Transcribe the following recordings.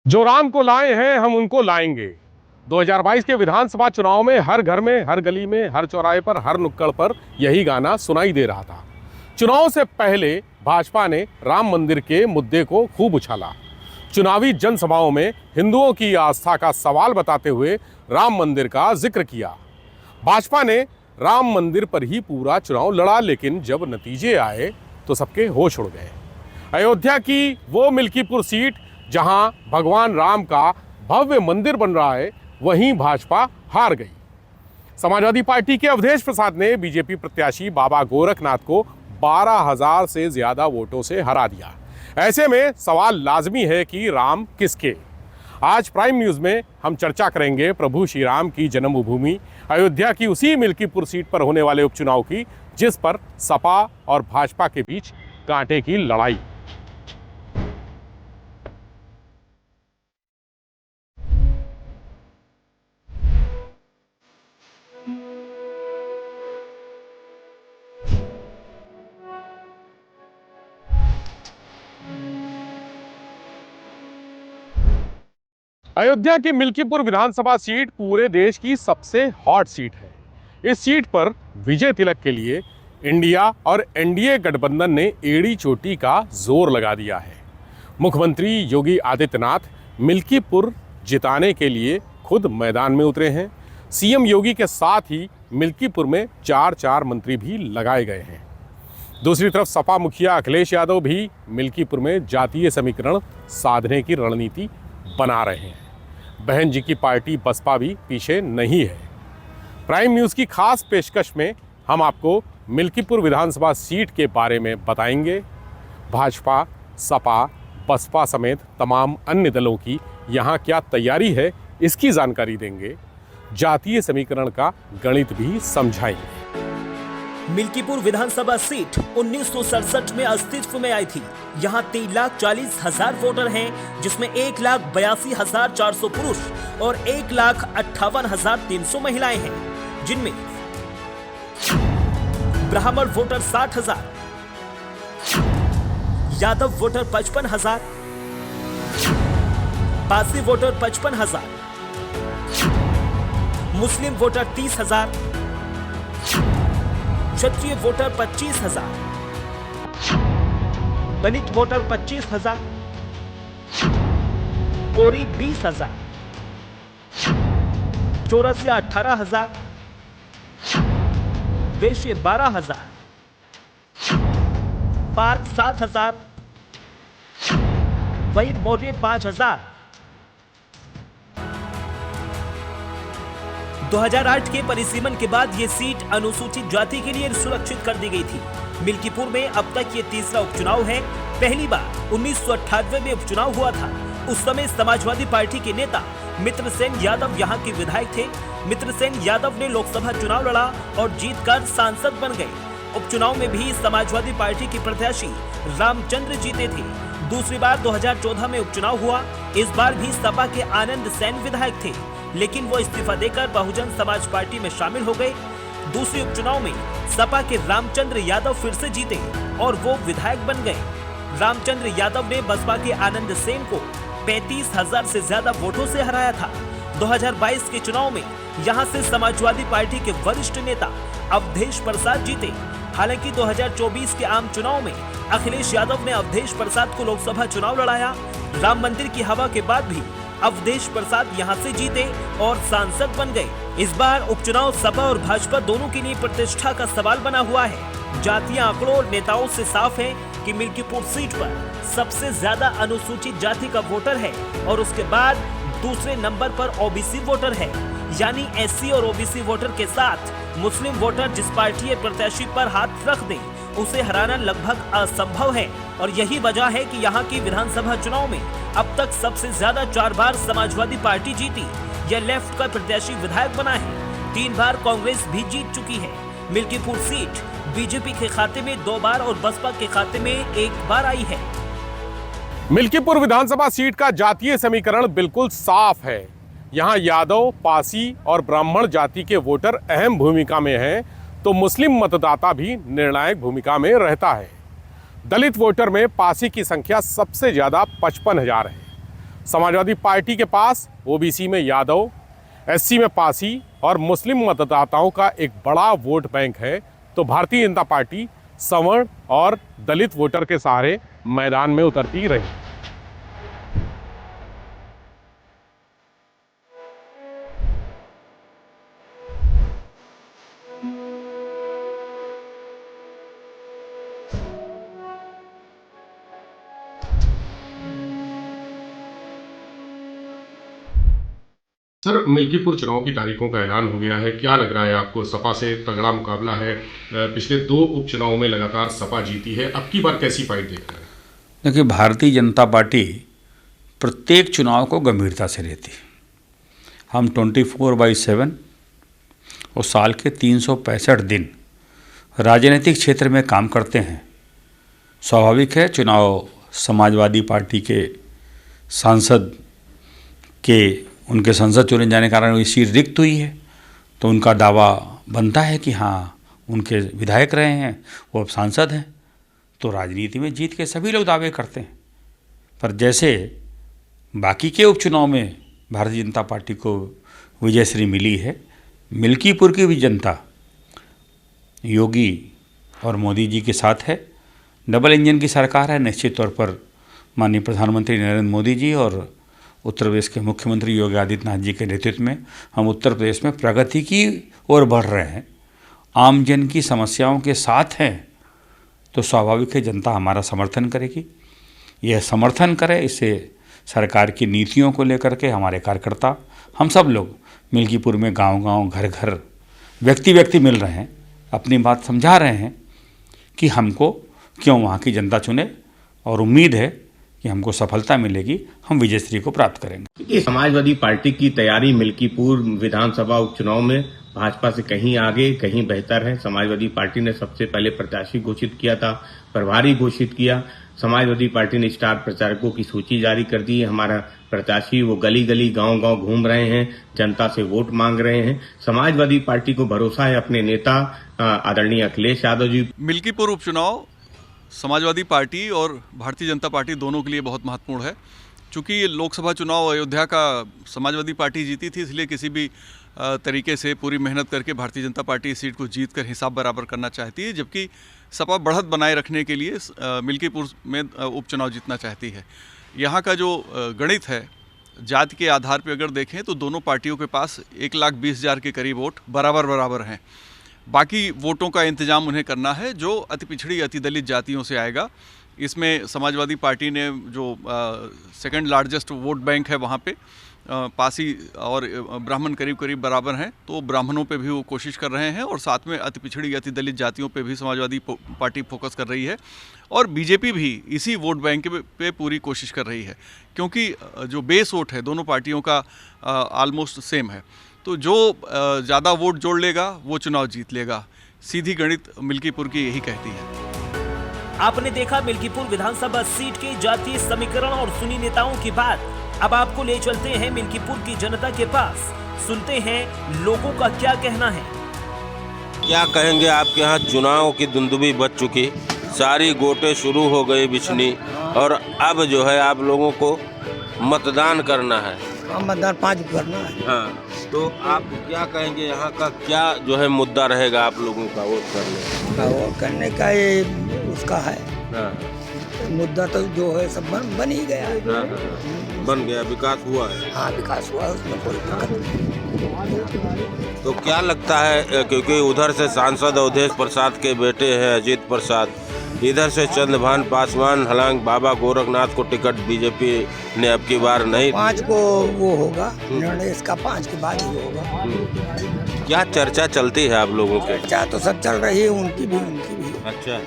जो राम को लाए हैं हम उनको लाएंगे। 2022 के विधानसभा चुनाव में हर घर में, हर गली में, हर चौराहे पर, हर नुक्कड़ पर यही गाना सुनाई दे रहा था। चुनाव से पहले भाजपा ने राम मंदिर के मुद्दे को खूब उछाला। चुनावी जनसभाओं में हिंदुओं की आस्था का सवाल बताते हुए राम मंदिर का जिक्र किया। भाजपा ने राम मंदिर पर ही पूरा चुनाव लड़ा, लेकिन जब नतीजे आए तो सबके होश उड़ गए। अयोध्या की वो मिल्कीपुर सीट जहां भगवान राम का भव्य मंदिर बन रहा है, वहीं भाजपा हार गई। समाजवादी पार्टी के अवधेश प्रसाद ने बीजेपी प्रत्याशी बाबा गोरखनाथ को 12,000 से ज्यादा वोटों से हरा दिया। ऐसे में सवाल लाजमी है कि राम किसके। आज प्राइम न्यूज में हम चर्चा करेंगे प्रभु श्री राम की जन्मभूमि अयोध्या की उसी मिल्कीपुर सीट पर होने वाले उपचुनाव की, जिस पर सपा और भाजपा के बीच कांटे की लड़ाई। अयोध्या की मिल्कीपुर विधानसभा सीट पूरे देश की सबसे हॉट सीट है। इस सीट पर विजय तिलक के लिए इंडिया और एनडीए गठबंधन ने एड़ी चोटी का जोर लगा दिया है। मुख्यमंत्री योगी आदित्यनाथ मिल्कीपुर जिताने के लिए खुद मैदान में उतरे हैं। सीएम योगी के साथ ही मिल्कीपुर में 4 मंत्री भी लगाए गए हैं। दूसरी तरफ सपा मुखिया अखिलेश यादव भी मिल्कीपुर में जातीय समीकरण साधने की रणनीति बना रहे हैं। बहन जी की पार्टी बसपा भी पीछे नहीं है। प्राइम न्यूज़ की खास पेशकश में हम आपको मिल्कीपुर विधानसभा सीट के बारे में बताएंगे। भाजपा, सपा, बसपा समेत तमाम अन्य दलों की यहाँ क्या तैयारी है, इसकी जानकारी देंगे। जातीय समीकरण का गणित भी समझाएंगे। मिल्कीपुर विधानसभा सीट 1967 में अस्तित्व में आई थी। यहाँ 3,40,000 वोटर हैं, जिसमें 1,82,400 पुरुष और 1,58,300 महिलाएं हैं, जिनमें ब्राह्मण voter 60,000, Yadav voter 55,000, Parsi voter 55,000, मुस्लिम वोटर 30,000, क्षत्रिय वोटर 25,000, दलित वोटर 25,000, कोरी 20,000, चौरसिया 18,000, वैश्य 12,000, पार्क 7,000, वैद मौर्य 5,000। 2008 के परिसीमन के बाद ये सीट अनुसूचित जाति के लिए सुरक्षित कर दी गई थी। मिल्कीपुर में अब तक ये तीसरा उपचुनाव है। पहली बार 1998 में उपचुनाव हुआ था। उस समय समाजवादी पार्टी के नेता मित्रसेन यादव यहाँ के विधायक थे। मित्रसेन यादव ने लोकसभा चुनाव लड़ा और जीतकर सांसद बन गए। उपचुनाव में भी समाजवादी पार्टी के प्रत्याशी रामचंद्र जीते थे। दूसरी बार 2014 में उपचुनाव हुआ। इस बार भी सपा के आनंद सेन विधायक थे, लेकिन वो इस्तीफा देकर बहुजन समाज पार्टी में शामिल हो गए। दूसरे उपचुनाव में सपा के रामचंद्र यादव फिर से जीते और वो विधायक बन गए। रामचंद्र यादव ने बसपा के आनंद सेन को 35,000 से ज्यादा वोटों से हराया था। 2022 के चुनाव में यहां से समाजवादी पार्टी के वरिष्ठ नेता अवधेश प्रसाद जीते। हालांकि 2024 के आम चुनाव में अखिलेश यादव ने अवधेश प्रसाद को लोकसभा चुनाव लड़ाया। राम मंदिर की हवा के बाद भी अवधेश प्रसाद यहां से जीते और सांसद बन गए। इस बार उपचुनाव सपा और भाजपा दोनों के लिए प्रतिष्ठा का सवाल बना हुआ है। जातीय आंकड़ों और नेताओं से साफ है कि मिल्कीपुर सीट पर सबसे ज्यादा अनुसूचित जाति का वोटर है और उसके बाद दूसरे नंबर पर ओबीसी वोटर है। यानी एससी और ओबीसी वोटर के साथ मुस्लिम वोटर जिस पार्टी या प्रत्याशी पर हाथ रख दे, उसे हराना लगभग असंभव है। और यही वजह है कि यहाँ की विधानसभा चुनाव में अब तक सबसे ज्यादा 4 बार समाजवादी पार्टी जीती। यह लेफ्ट का प्रत्याशी विधायक बना है। 3 बार कांग्रेस भी जीत चुकी है। मिल्कीपुर सीट बीजेपी के खाते में 2 बार और बसपा के खाते में 1 बार आई है। मिल्कीपुर विधानसभा सीट का जातीय समीकरण बिल्कुल साफ है। यहाँ यादव, पासी और ब्राह्मण जाति के वोटर अहम भूमिका में हैं, तो मुस्लिम मतदाता भी निर्णायक भूमिका में रहता है। दलित वोटर में पासी की संख्या सबसे ज्यादा 55,000 है। समाजवादी पार्टी के पास ओबीसी में यादव, एससी में पासी और मुस्लिम मतदाताओं का एक बड़ा वोट बैंक है, तो भारतीय जनता पार्टी सवर्ण और दलित वोटर के सहारे मैदान में उतरती रही। सर, मिल्कीपुर चुनाव की तारीखों का ऐलान हो गया है, क्या लग रहा है आपको? सपा से तगड़ा मुकाबला है, पिछले 2 उपचुनावों में लगातार सपा जीती है, अब की बार कैसी फाइट देख रहे हैं? देखिए, भारतीय जनता पार्टी प्रत्येक चुनाव को गंभीरता से लेती है। हम 24/7 और साल के 365 दिन राजनीतिक क्षेत्र में काम करते हैं। स्वाभाविक है, चुनाव समाजवादी पार्टी के सांसद के उनके संसद चुने जाने के कारण वो सीट रिक्त हुई है, तो उनका दावा बनता है कि हाँ, उनके विधायक रहे हैं, वो अब सांसद हैं। तो राजनीति में जीत के सभी लोग दावे करते हैं, पर जैसे बाकी के उपचुनाव में भारतीय जनता पार्टी को विजयश्री मिली है, मिल्कीपुर की भी जनता योगी और मोदी जी के साथ है। डबल इंजन की सरकार है। निश्चित तौर पर माननीय प्रधानमंत्री नरेंद्र मोदी जी और उत्तर प्रदेश के मुख्यमंत्री योगी आदित्यनाथ जी के नेतृत्व में हम उत्तर प्रदेश में प्रगति की ओर बढ़ रहे हैं, आम जन की समस्याओं के साथ हैं, तो स्वाभाविक है जनता हमारा समर्थन करेगी। यह समर्थन करे, इससे सरकार की नीतियों को लेकर के हमारे कार्यकर्ता, हम सब लोग मिल्कीपुर में गांव-गांव, घर-घर, व्यक्ति मिल रहे हैं, अपनी बात समझा रहे हैं कि हमको क्यों वहाँ की जनता चुने, और उम्मीद है कि हमको सफलता मिलेगी, हम विजयश्री को प्राप्त करेंगे। ये समाजवादी पार्टी की तैयारी मिल्कीपुर विधानसभा उपचुनाव में भाजपा से कहीं आगे, कहीं बेहतर है। समाजवादी पार्टी ने सबसे पहले प्रत्याशी घोषित किया था, प्रभारी घोषित किया। समाजवादी पार्टी ने स्टार प्रचारकों की सूची जारी कर दी है। हमारा प्रत्याशी वो गली गली, गांव गांव घूम रहे हैं, जनता से वोट मांग रहे हैं। समाजवादी पार्टी को भरोसा है अपने नेता आदरणीय अखिलेश यादव जी। मिल्कीपुर उपचुनाव समाजवादी पार्टी और भारतीय जनता पार्टी दोनों के लिए बहुत महत्वपूर्ण है। चूँकि लोकसभा चुनाव अयोध्या का समाजवादी पार्टी जीती थी, इसलिए किसी भी तरीके से पूरी मेहनत करके भारतीय जनता पार्टी इस सीट को जीत कर हिसाब बराबर करना चाहती है, जबकि सपा बढ़त बनाए रखने के लिए मिल्कीपुर में उपचुनाव जीतना चाहती है। यहाँ का जो गणित है, जाति के आधार पर अगर देखें तो दोनों पार्टियों के पास 1,20,000 के करीब वोट बराबर हैं। बाकी वोटों का इंतजाम उन्हें करना है जो अति पिछड़ी, अति दलित जातियों से आएगा। इसमें समाजवादी पार्टी ने जो सेकंड लार्जेस्ट वोट बैंक है, वहाँ पे पासी और ब्राह्मण करीब बराबर हैं, तो ब्राह्मणों पे भी वो कोशिश कर रहे हैं, और साथ में अति पिछड़ी, अति दलित जातियों पे भी समाजवादी पार्टी फोकस कर रही है। और बीजेपी भी इसी वोट बैंक पे पूरी कोशिश कर रही है, क्योंकि जो बेस वोट है दोनों पार्टियों का ऑलमोस्ट सेम है। तो जो ज़्यादा वोट जोड़ लेगा वो चुनाव जीत लेगा। सीधी गणित मिल्कीपुर की यही कहती है। आपने देखा मिल्कीपुर विधानसभा सीट के जातीय समीकरण और सुनी नेताओं की बात। अब आपको ले चलते हैं मिल्कीपुर की जनता के पास, सुनते हैं लोगों का क्या कहना है। क्या कहेंगे, आपके यहाँ चुनाव की धुंधुमी बच चुकी, सारी गोटे शुरू हो गई बिछनी, और अब जो है आप लोगों को मतदान करना है। मतदान 5 करना है। हाँ, तो आप क्या कहेंगे, यहाँ का क्या जो है मुद्दा रहेगा आप लोगों का वोट करने का? ये उसका है। हाँ। मुद्दा तो जो है सब बन ही गया है। हाँ, बन गया, विकास हुआ है। हाँ, विकास हुआ है, उसमें कोई दिक्कत नहीं। तो क्या लगता है, क्योंकि उधर से सांसद अवधेश प्रसाद के बेटे हैं अजीत प्रसाद, इधर से चंद्रभान पासवान, हालांकि बाबा गोरखनाथ को टिकट बीजेपी ने अब की बार नहीं। 5 को वो होगा निर्णय, इसका 5 के बाद ही होगा। क्या चर्चा चलती है आप लोगों के? चर्चा तो सब चल रही है, उनकी भी। अच्छा,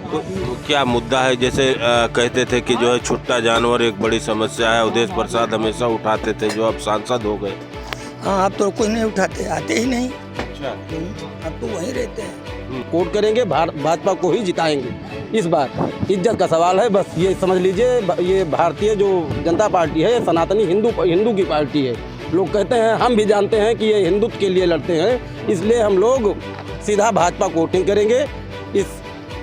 तो क्या मुद्दा है? जैसे कहते थे कि जो है छुट्टा जानवर एक बड़ी समस्या है, अवधेश प्रसाद हमेशा उठाते थे, जो अब सांसद हो गए। हाँ, अब तो कुछ नहीं उठाते, आते ही नहीं। अच्छा, अब तो वहीं रहते हैं। वोट करेंगे, भाजपा को ही जिताएंगे। इस बार इज्जत का सवाल है, बस ये समझ लीजिए। ये भारतीय जो जनता पार्टी है, सनातनी हिंदू की पार्टी है। लोग कहते हैं, हम भी जानते हैं कि ये हिंदुत्व के लिए लड़ते हैं, इसलिए हम लोग सीधा भाजपा को वोटिंग करेंगे। इस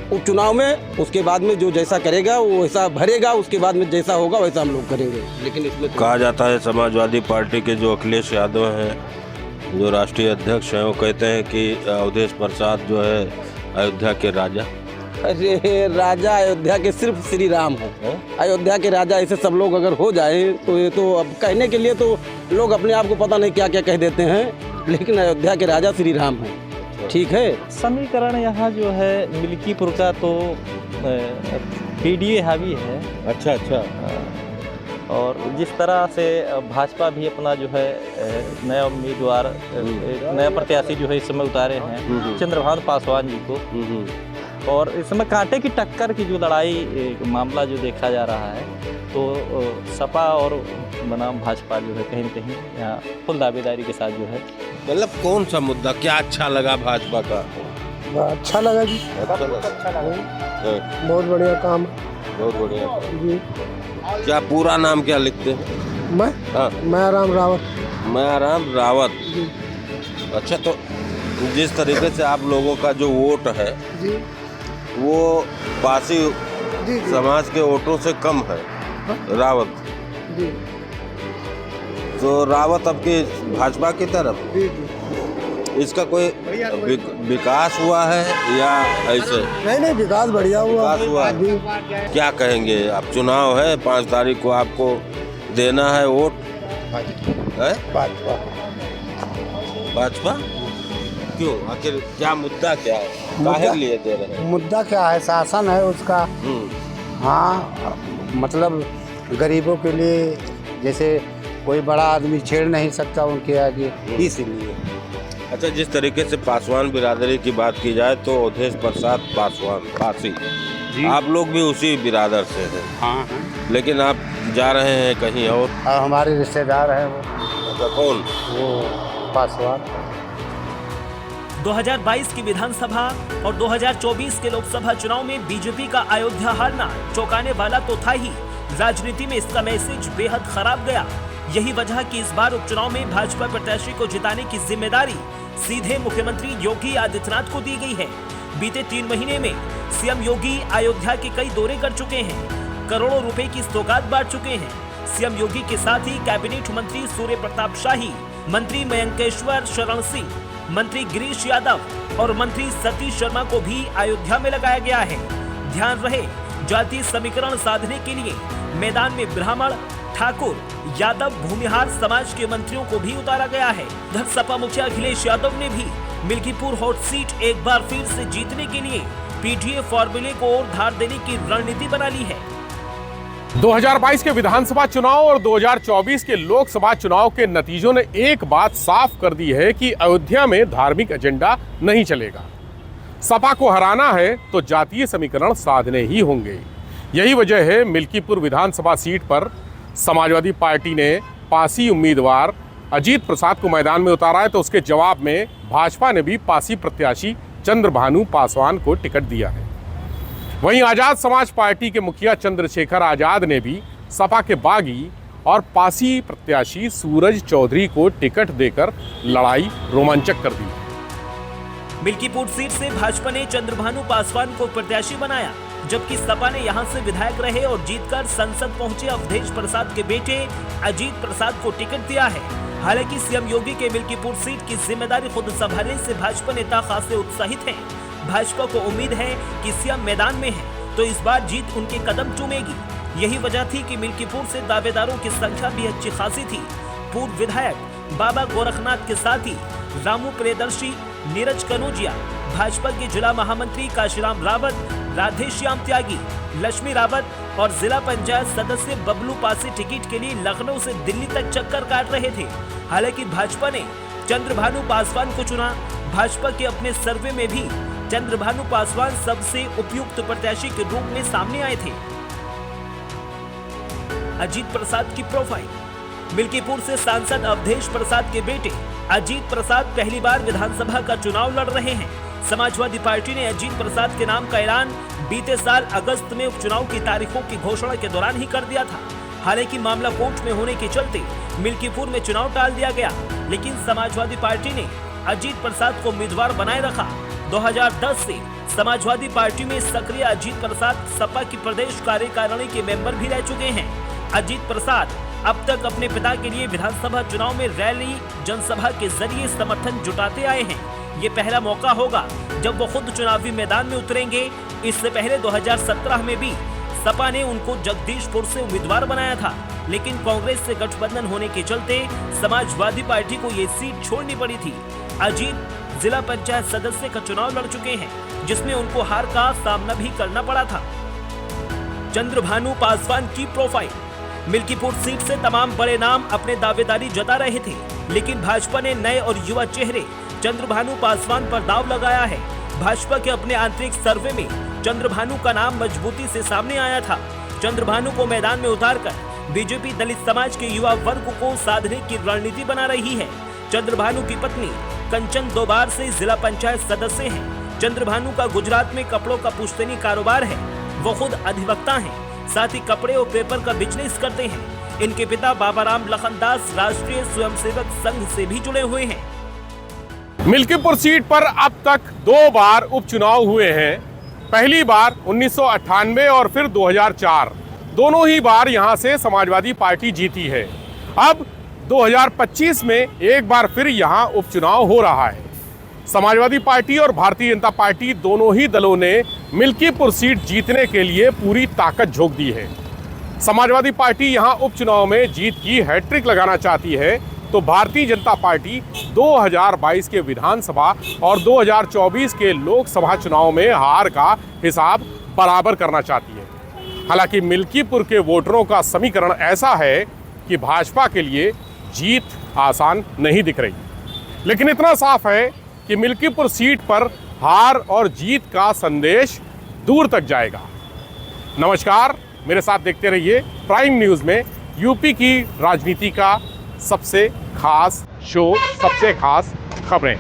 उपचुनाव में, उसके बाद में जो जैसा करेगा वो वैसा भरेगा, उसके बाद में जैसा होगा वैसा हम लोग करेंगे। लेकिन इसमें कहा जाता है समाजवादी पार्टी के जो अखिलेश यादव हैं, जो राष्ट्रीय अध्यक्ष हैं, वो कहते हैं कि अवधेश प्रसाद जो है अयोध्या के राजा। अरे राजा अयोध्या के सिर्फ श्री राम है। अयोध्या के राजा ऐसे सब लोग अगर हो जाए तो ये तो अब कहने के लिए तो लोग अपने आप को पता नहीं क्या क्या कह देते हैं, लेकिन अयोध्या के राजा श्री राम हैं। ठीक है। समीकरण यहाँ जो है मिल्कीपुर का तो पीडीए हावी है। अच्छा। और जिस तरह से भाजपा भी अपना जो है नया उम्मीदवार, नया प्रत्याशी जो है इस समय उतारे हैं चंद्रभानु पासवान जी को, और इस समय कांटे की टक्कर की जो लड़ाई मामला जो देखा जा रहा है, तो सपा और बनाम भाजपा जो है कहीं न कहीं यहाँ फुल दावेदारी के साथ जो है। मतलब कौन सा मुद्दा क्या अच्छा लगा भाजपा का? अच्छा लगा जी, बहुत बढ़िया काम, बहुत बढ़िया जी। क्या पूरा नाम क्या लिखते हैं? मायाराम रावत। मायाराम रावत जी। अच्छा, तो जिस तरीके से आप लोगों का जो वोट है जी, वो पासी जी। समाज के वोटों से कम है। रावत जी। तो रावत आपकी भाजपा की तरफ, जी जी। इसका कोई विकास हुआ है या ऐसे? नहीं, विकास बढ़िया हुआ। विकास हुआ है। क्या कहेंगे आप? चुनाव है 5 तारीख को, आपको देना है वोट है भाजपा। क्यों? आखिर क्या मुद्दा क्या है? काहे लिए दे रहे हैं? मुद्दा क्या है? शासन है उसका। हाँ, मतलब गरीबों के लिए, जैसे कोई बड़ा आदमी छेड़ नहीं सकता उनके आगे, इसलिए। अच्छा, जिस तरीके से पासवान बिरादरी की बात की जाए तो अवधेश प्रसाद पासवान पासी, आप लोग भी उसी बिरादर से हैं। हाँ। लेकिन आप जा रहे हैं कहीं और। हमारे रिश्तेदार हैं वो। अच्छा, कौन? वो पासवान। 2022 की विधानसभा और 2024 के लोकसभा चुनाव में बीजेपी का अयोध्या हारना चौंकाने वाला तो था ही, राजनीति में इसका मैसेज बेहद खराब गया। यही वजह कि इस बार उपचुनाव में भाजपा प्रत्याशी को जिताने की जिम्मेदारी सीधे मुख्यमंत्री योगी आदित्यनाथ को दी गई है। बीते 3 महीने में सीएम योगी अयोध्या के कई दौरे कर चुके हैं, करोड़ों रुपए की सौगात बांट चुके हैं। सीएम योगी के साथ ही कैबिनेट मंत्री सूर्य प्रताप शाही, मंत्री मयंकेश्वर शरण सिंह, मंत्री गिरीश यादव और मंत्री सतीश शर्मा को भी अयोध्या में लगाया गया है। ध्यान रहे, जातीय समीकरण साधने के लिए मैदान में ब्राह्मण, ठाकुर, यादव, भूमिहार समाज के मंत्रियों को भी उतारा गया है। उधर सपा मुखिया अखिलेश यादव ने भी मिल्कीपुर हॉट सीट एक बार फिर से जीतने के लिए पीडीए फॉर्मूले को और धार देने की रणनीति बना ली है। 2022 के विधानसभा चुनाव और 2024 के लोकसभा चुनाव के नतीजों ने एक बात साफ कर दी है कि अयोध्या में धार्मिक एजेंडा नहीं चलेगा। सपा को हराना है तो जातीय समीकरण साधने ही होंगे। यही वजह है मिल्कीपुर विधानसभा सीट पर समाजवादी पार्टी ने पासी उम्मीदवार अजीत प्रसाद को मैदान में उतारा है, तो उसके जवाब में भाजपा ने भी पासी प्रत्याशी चंद्रभानु पासवान को टिकट दिया है। वहीं आजाद समाज पार्टी के मुखिया चंद्रशेखर आजाद ने भी सपा के बागी और पासी प्रत्याशी सूरज चौधरी को टिकट देकर लड़ाई रोमांचक कर दी। मिल्कीपुर सीट से भाजपा ने चंद्रभानु पासवान को प्रत्याशी बनाया, जबकि सपा ने यहां से विधायक रहे और जीतकर संसद पहुंचे अवधेश प्रसाद के बेटे अजीत प्रसाद को टिकट दिया है। हालांकि सीएम योगी के मिल्कीपुर सीट की जिम्मेदारी खुद संभालने से भाजपा नेता खासे उत्साहित हैं। भाजपा को उम्मीद है कि सीएम मैदान में है तो इस बार जीत उनके कदम चूमेगी। यही वजह थी कि मिल्कीपुर से दावेदारों की संख्या भी अच्छी खासी थी। पूर्व विधायक बाबा गोरखनाथ के साथ ही रामू प्रियदर्शी, नीरज कनौजिया, भाजपा के जिला महामंत्री काशीराम रावत, राधेश्याम त्यागी, लक्ष्मी रावत और जिला पंचायत सदस्य बबलू पासी टिकट के लिए लखनऊ से दिल्ली तक चक्कर काट रहे थे। हालांकि भाजपा ने चंद्रभानु पासवान को चुना। भाजपा के अपने सर्वे में भी चंद्रभानु पासवान सबसे उपयुक्त प्रत्याशी के रूप में सामने आए थे। अजीत प्रसाद की प्रोफाइल। मिल्कीपुर से सांसद अवधेश प्रसाद के बेटे अजीत प्रसाद पहली बार विधानसभा का चुनाव लड़ रहे हैं। समाजवादी पार्टी ने अजीत प्रसाद के नाम का ऐलान बीते साल अगस्त में उपचुनाव की तारीखों की घोषणा के दौरान ही कर दिया था। हालांकि मामला कोर्ट में होने के चलते मिल्कीपुर में चुनाव टाल दिया गया, लेकिन समाजवादी पार्टी ने अजीत प्रसाद को उम्मीदवार बनाए रखा। 2010 से समाजवादी पार्टी में सक्रिय अजीत प्रसाद सपा की प्रदेश कार्यकारिणी के मेंबर भी रह चुके हैं। अजीत प्रसाद अब तक अपने पिता के लिए विधानसभा चुनाव में रैली जनसभा के जरिए समर्थन जुटाते आए हैं। ये पहला मौका होगा जब वो खुद चुनावी मैदान में उतरेंगे। इससे पहले 2017 में भी सपा ने उनको जगदीशपुर से उम्मीदवार बनाया था, लेकिन कांग्रेस से गठबंधन होने के चलते समाजवादी पार्टी को ये सीट छोड़नी पड़ी थी। अजीत जिला पंचायत सदस्य का चुनाव लड़ चुके हैं, जिसमें उनको हार का सामना भी करना पड़ा था। चंद्रभानु पासवान की प्रोफाइल। मिल्कीपुर सीट से तमाम बड़े नाम अपने दावेदारी जता रहे थे, लेकिन भाजपा ने नए और युवा चेहरे चंद्रभानु पासवान पर दाव लगाया है। भाजपा के अपने आंतरिक सर्वे में चंद्रभानु का नाम मजबूती से सामने आया था। चंद्रभानु को मैदान में उतारकर बीजेपी दलित समाज के युवा वर्ग को साधने की रणनीति बना रही है। चंद्रभानु की पत्नी कंचन 2 बार से जिला पंचायत सदस्य हैं। चंद्रभानु का गुजरात में कपड़ों का पुश्तैनी कारोबार है। वो खुद अधिवक्ता हैं, साथ ही कपड़े और पेपर का बिजनेस करते हैं। इनके पिता बाबाराम लखनदास राष्ट्रीय स्वयंसेवक संघ से भी जुड़े हुए हैं। मिल्कीपुर सीट पर अब तक 2 बार उपचुनाव हुए हैं। पहली बार 1998 और फिर 2004। दोनों ही बार यहां से समाजवादी पार्टी जीती है। अब 2025 में एक बार फिर यहां उपचुनाव हो रहा है। समाजवादी पार्टी और भारतीय जनता पार्टी दोनों ही दलों ने मिल्कीपुर सीट जीतने के लिए पूरी ताकत झोंक दी है। समाजवादी पार्टी यहां उपचुनाव में जीत की हैट्रिक लगाना चाहती है, तो भारतीय जनता पार्टी 2022 के विधानसभा और 2024 के लोकसभा चुनाव में हार का हिसाब बराबर करना चाहती है। हालांकि मिल्कीपुर के वोटरों का समीकरण ऐसा है कि भाजपा के लिए जीत आसान नहीं दिख रही, लेकिन इतना साफ है कि मिल्कीपुर सीट पर हार और जीत का संदेश दूर तक जाएगा। नमस्कार, मेरे साथ देखते रहिए प्राइम न्यूज़ में यूपी की राजनीति का सबसे खास शो, सबसे खास खबरें।